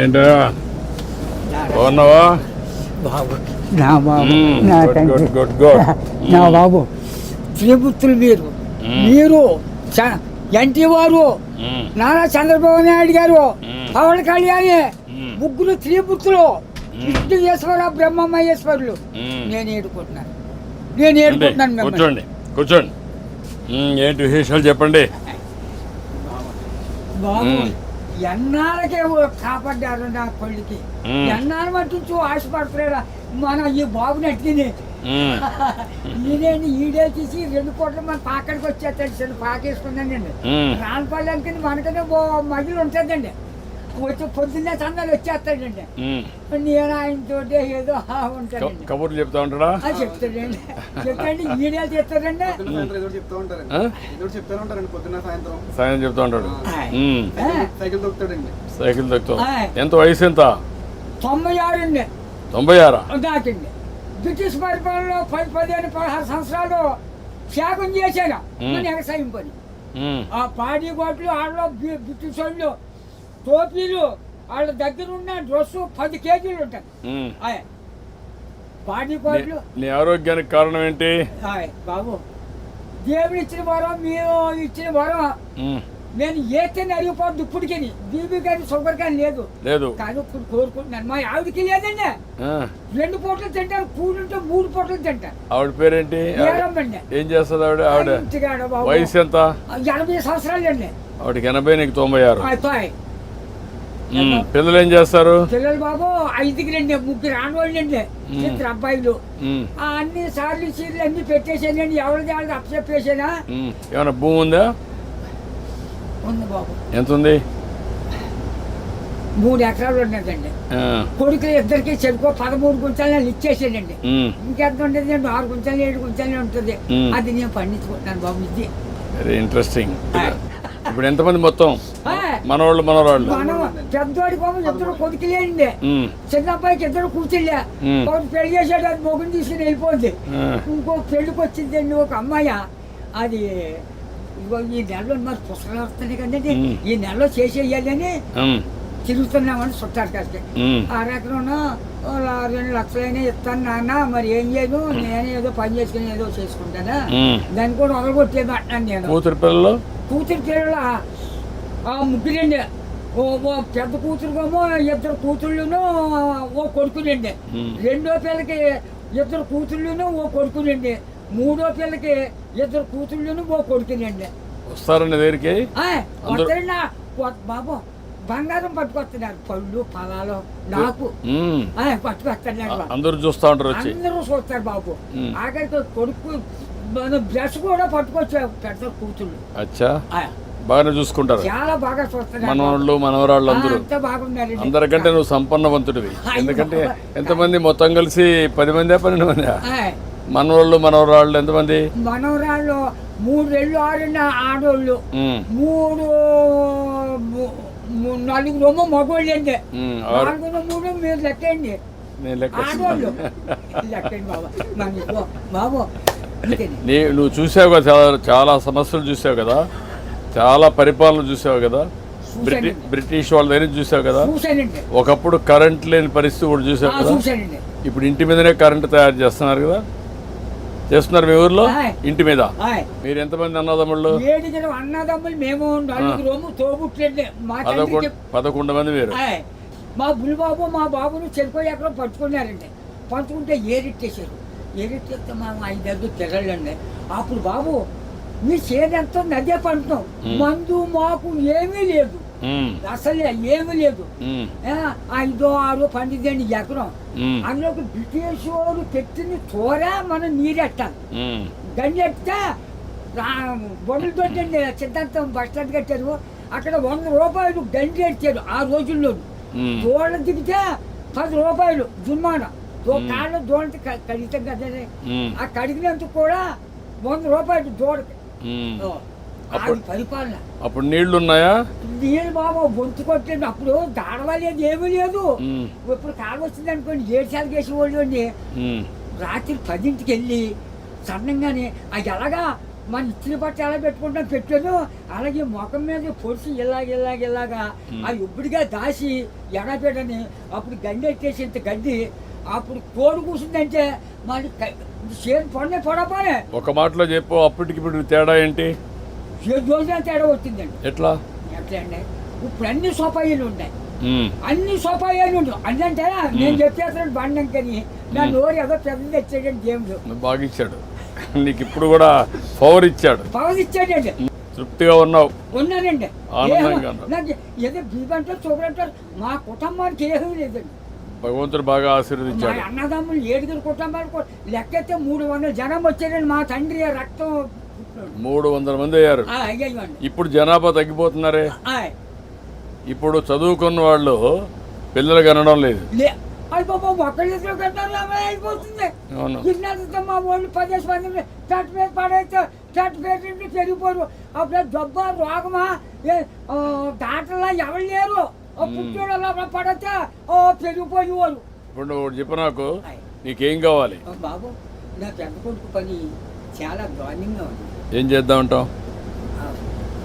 ఏంటో బాగున్నావా బాబు నా బాబు నా గుడ్ తండ్రి గుడ్ గుడ్ గుడ్ నా బాబు త్రిపుత్రులు మీరు ఎన్టీ వారు నారా చంద్రబాబు నాయుడు గారు పవన్ కళ్యాణ్ ముగ్గురు త్రిపుత్రులు విష్ణుయేశ్వర బ్రహ్మమహేశ్వరులు నేను ఏడుకుంటున్నాను మిమ్మల్ని. కూర్చోండి కూర్చోండి. ఏంటి విశేషాలు చెప్పండి. బాబు ఎన్నాళ్ళకే కాపాడ్డారు నా కొడుకి ఎన్నాళ్ళు మట్టించు ఆశపడుతున్నారా మన ఈ బాబుని అట్టిని ఈడే తీసి 2 కోట్ల మన పాకడికి వచ్చేస్తాడు చిన్న పాకేసుకున్నానండి రానపల్లి మనకనే మగిలి ఉంటుందండి వచ్చి పొద్దున్నే చందాలు వచ్చేస్తాడండి నేను ఆయనతో ఏదో ఉంటాడండి కబుర్లు చెప్తా ఉంటాడా చెప్తాడండి చెప్తాండి ఈడేళ్ళు చెప్తాడండి సాయం చెప్తా ఉంటాడు. సైకిల్ దొక్కుతాడండి. సైకిల్ దొక్కుతాం. ఎంత వయసు ఎంత? 96 అండి. 96 దాకండి. బ్రిటిష్ పరిపాలనలో 15-16 సంవత్సరాలు త్యాగం చేశాను వ్యవసాయం పని. ఆ పాడి గోట్లు ఆడలో బ్రిటిష్ వాళ్ళు టోపీలు వాళ్ళ దగ్గర ఉన్న డ్రెస్సు 10 కేజీలు ఉంటాయి. పాడి గోట్లు. నీ ఆరోగ్యానికి కారణం ఏంటి బాబు? దేవుడు ఇచ్చిన వరం, మీరు ఇచ్చిన వరం. నేను ఏతేనే అరిగిపోద్దు ఇప్పటికి. బీబీ కానీ షుగర్ కానీ లేదు కానీ ఇప్పుడు కోరుకుంటున్నాను. మా ఆవిడకి లేదండి. 2 పూటలు తింటారు, కూడుంటే 3 పూటలు తింటారు. ఆవిడ పేరేంటి? ఏం చేస్తుంది ఆవిడ? ఆవిడ వయసు ఎంత? 80 సంవత్సరాలు అండి. ఆవిడకి 80, నీకు 96. పిల్లలు ఏం చేస్తారు? పిల్లలు బాబు 5కి 3 ఆడవాళ్ళు అండి, 2 అబ్బాయిలు. అన్ని సార్లు చీరలు అన్ని పెట్టేసానండి. ఎవరిది వాళ్ళది అప్పచెప్పేసానా. ఏమైనా భూమి ఉందా? ఉంది బాబు. ఎంత ఉంది? 3 ఎకరాలు ఉన్నదండి. కొడుకులు ఇద్దరికి చెరుకో 13 గుంటలు నేను ఇచ్చేసానండి. ఇంకెంత ఉంటుంది అండి? 6 గుంటలు 7 గుంటలు ఉంటుంది. అది నేను పండించుకుంటున్నాను బాబు. ఇది వెరీ ఇంట్రెస్టింగ్. ఇప్పుడు ఎంతమంది మొత్తం? మనవాళ్ళు మనవరాళ్ళు? పెద్దోడి బాబు 2 కొడుకులేండి. చిన్న అబ్బాయికి 2 కూతుళ్ళే. ఒకటి పెళ్లి చేసాడు, అది మొగుని తీసుకుని వెళ్ళిపోద్ది. ఇంకో పెళ్లికి వచ్చిందండి ఒక అమ్మాయి. అది ఈ నెలలో మరి పుస్తకాలు వస్తున్నాయి కదండి, ఈ నెలలో చేసేయాలని తిరుగుతున్నామని చుట్టారు కాడికి. 6 ఎకరం 2 లక్షలైనా ఇస్తాను నాన్న, మరి ఏం చేయను, నేను ఏదో పని చేసుకుని ఏదో చేసుకుంటానా, దాన్ని కూడా వదలగొట్టేది అంటున్నాను నేను. కూతురు పిల్లలు 3 ఓ పెద్ద కూతురుకేమో 2 కూతుళ్ళును ఓ కొడుకులండి. 2వ పిల్లకి 2 కూతుళ్ళును ఓ కొడుకులండి. 3వ పిల్లకి 2 కూతుళ్ళును ఓ కొడుకులండి. వస్తారండి దగ్గరికి? వస్తారండి బాబు. బంగారం పట్టుకొస్తున్నారు, పళ్ళు ఫలాలు నాకు పట్టుకొస్తున్నారు. అందరూ చూస్తా ఉంటారు, అందరూ చూస్తారు బాబు. ఆఖరికి కొడుకు బ్రష్ కూడా పట్టుకొచ్చారు పెద్ద కూతుళ్ళు. అచ్చా, బాగానే చూసుకుంటారు. చాలా బాగా చూస్తారు. మనవాళ్ళు మనవరాళ్ళు అందరూ బాగున్నారు. అందరికంటే నువ్వు సంపన్నవంతుడివి. ఎందుకంటే ఎంతమంది మొత్తం కలిసి 10 మంది 12 మంది మనవాళ్ళు మనవరాళ్ళు? ఎంతమంది మనవరాళ్ళు? 3 ఆడోళ్ళు, 4 మగోళ్ళు అండి. 4 మీరు లెక్కండి. ఆడోళ్ళు లెక్కండి బాబు. నువ్వు చూసావు కదా, చాలా సమస్యలు చూసావు కదా, చాలా పరిపాలన చూసావు కదా, బ్రిటిష్ వాళ్ళ దగ్గర చూసావు కదా. ఒకప్పుడు కరెంట్ లేని పరిస్థితి కూడా చూసావు కదా. ఇప్పుడు ఇంటి మీదనే కరెంట్ తయారు చేస్తున్నారు కదా, చేస్తున్నారు మీ ఊర్లో ఇంటి మీద. మీరు ఎంతమంది అన్నదమ్ముళ్ళు? 7 అన్నదమ్ములు. మేము 4 తోబుట్లండి. 11 మంది మీరు. మా బుల్లిబాబు మా బాబును చెరుకు ఎక్కడో పట్టుకున్నారండి. పట్టుకుంటే ఏరిట్టేశారు. ఏరిట్టేస్తే మేము 5 పిల్లలండి. అప్పుడు బాబు మీ చేదంతా నదే పంటున్నాం, మందు మాకు ఏమీ లేదు, అసలు ఏమీ లేదు. 5, 6 పండిదండి ఎకరం. అందులోకి బ్రిటిష్ వాడు పెట్టిన చోర మనం నీరెట్టాలి. గండి ఎట్టితే బొమ్మలు తోటండి సిద్ధాంతం బస్ స్టాండ్ కట్టారు. అక్కడ 100 రూపాయలు గండి ఎట్టారు ఆ రోజుల్లో. దోళ్ళ దిగితే 10 రూపాయలు జుర్మానా. కాళ్ళు దోళ్ళకి కడిగితాం కదండి, ఆ కడిగినందుకు కూడా 100 రూపాయలు దోడకి. పరిపాలన. అప్పుడు నీళ్లు ఉన్నాయా? నీళ్ళు బాబు బొంతు కొట్టండి. అప్పుడు దాడవలేదు, ఏమీ లేదు. ఇప్పుడు కాలు వచ్చింది అనుకోండి, 7 సార్లు వేసేవాళ్ళు అండి. రాత్రి 10ంటికి వెళ్ళి సన్నంగానే అది ఎలాగా మన ఇచ్చిన బట్ట ఎలా పెట్టుకుంటాం పెట్టాను, అలాగే ముఖం మీద పొడిచి ఇలాగా ఆ ఇప్పుడుగా దాసి ఎడపెట్టని అప్పుడు గడ్డి ఎట్టేసి ఇంత గడ్డి అప్పుడు కోడి కూర్చుందంటే మరి చేను పడనే పడపోయే. ఒక మాటలో చెప్పు, అప్పటికి ఇప్పుడు తేడా ఏంటి? రోజున తేడా వచ్చిందండి. ఎట్లా అండి ఇప్పుడు అన్ని సోపాయిలు ఉన్నాయి, అన్ని సోపాయిలు ఉండవు. అంటే నేను చెప్పేస్తాను బండం కానీ నా నోరు ఏదో పెద్ద తెచ్చాడండి దేవుడు. బాగా ఇచ్చాడు నీకు, ఇప్పుడు కూడా పవర్ ఇచ్చాడు. తృప్తిగా ఉన్నావు? ఉన్నానండి. ఆనందంగా నాకు ఏదో బీబంటారు చూపడంటారు, మా కుటుంబానికి ఏమీ లేదండి. భగవంతుడు బాగా ఆశీర్వదించాడు. అన్నదమ్ములు 7 కుటుంబాలు లెక్కైతే 300 జనం వచ్చారండి. మా తండ్రి రక్తం 300 మంది అయ్యారు. ఇప్పుడు జనాభా తగ్గిపోతున్నారే. ఇప్పుడు చదువుకున్న వాళ్ళు పిల్లలు కనడం లేదు. అయిపోతుంది. మా వాళ్ళు 10 మంది చట్టు మీద పడేస్తే చట్టు మీద పెరిగిపోరు. అప్పుడు జబ్బా రోగమా డాక్టర్లా ఎవరు లేరు. పుట్టోళ్ళు పడితే పెరిగిపోయేవారు. ఇప్పుడు నువ్వు చెప్పు నాకు, నీకేం కావాలి? బాబు నా పెద్ద కొడుకు పని చాలా దారుణంగా ఉంది. ఏం చేద్దామంటావు?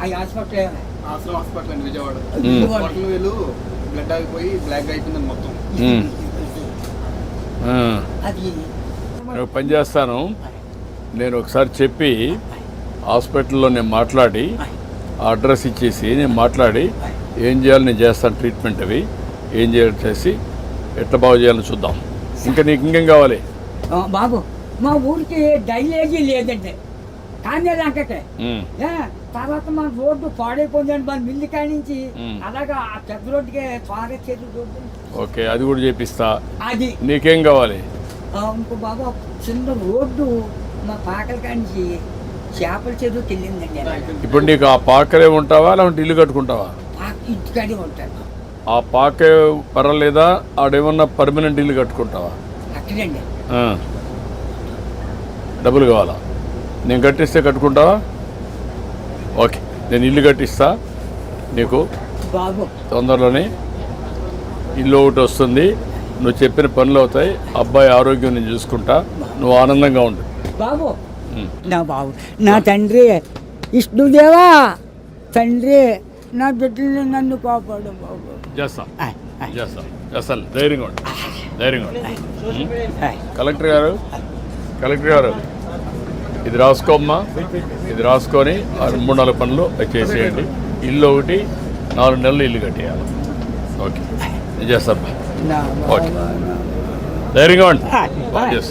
హాస్పిటల్ హాస్పిటల్ అండి విజయవాడ. వేలు బ్లడ్ ఆగిపోయి బ్లాక్ అయిపోయింది మొత్తం. అది నేను పని చేస్తాను, నేను ఒకసారి చెప్పి హాస్పిటల్లో నేను మాట్లాడి అడ్రస్ ఇచ్చేసి నేను మాట్లాడి ఏం చేయాలి నేను చేస్తాను. ట్రీట్మెంట్ అవి ఏం చేయాలి చేసి ఎట్లా బాగు చేయాలని చూద్దాం. ఇంకా నీకు ఇంకేం కావాలి? బాబు మా ఊరికి డైలేజీ లేదండి, కానీ లంకకే. తర్వాత మన రోడ్డు పాడైపోయిందండి, మన మిల్లి కాడి నుంచి అలాగా ఆ పెద్ద రోడ్డుకి ఫారెస్ట్ రోడ్డు. ఓకే, అది కూడా చేపిస్తా. అది నీకేం కావాలి? ఇంకో బాబు చిన్న రోడ్డు మా పాకల కాడి నుంచి చేపల చెరువుకి వెళ్ళిందండి. ఇప్పుడు నీకు ఆ పాకరే ఉంటావా లేకుంటే ఇల్లు కట్టుకుంటావా? ఇంటికాడే ఉంటాను. ఆ పాకే పర్వాలేదా? ఆడేమన్నా పర్మనెంట్ ఇల్లు కట్టుకుంటావా? అక్కడండి. డబ్బులు కావాలా? నేను కట్టిస్తే కట్టుకుంటావా? ఓకే, నేను ఇల్లు కట్టిస్తా నీకు. బాబు తొందరలోనే ఇల్లు ఒకటి వస్తుంది, నువ్వు చెప్పిన పనులు అవుతాయి, అబ్బాయి ఆరోగ్యం నేను చూసుకుంటా, నువ్వు ఆనందంగా ఉండు. బాబు నా బాబు నా తండ్రి విష్ణుదేవా, తండ్రి నా బిడ్డల్ని నన్ను కాపాడు బాబు. చేస్తాను. ధైర్యంగా ఉండు. కలెక్టర్ గారు ఇది రాసుకోమ్మా, ఇది రాసుకొని 3-4 పనులు చేసేయండి. ఇల్లు ఒకటి 4 నెలలు ఇల్లు కట్టేయాలి. ఓకే, నేను చేస్తాను. ఓకే, ధైర్యంగా ఉండి బాగా చేస్తాను.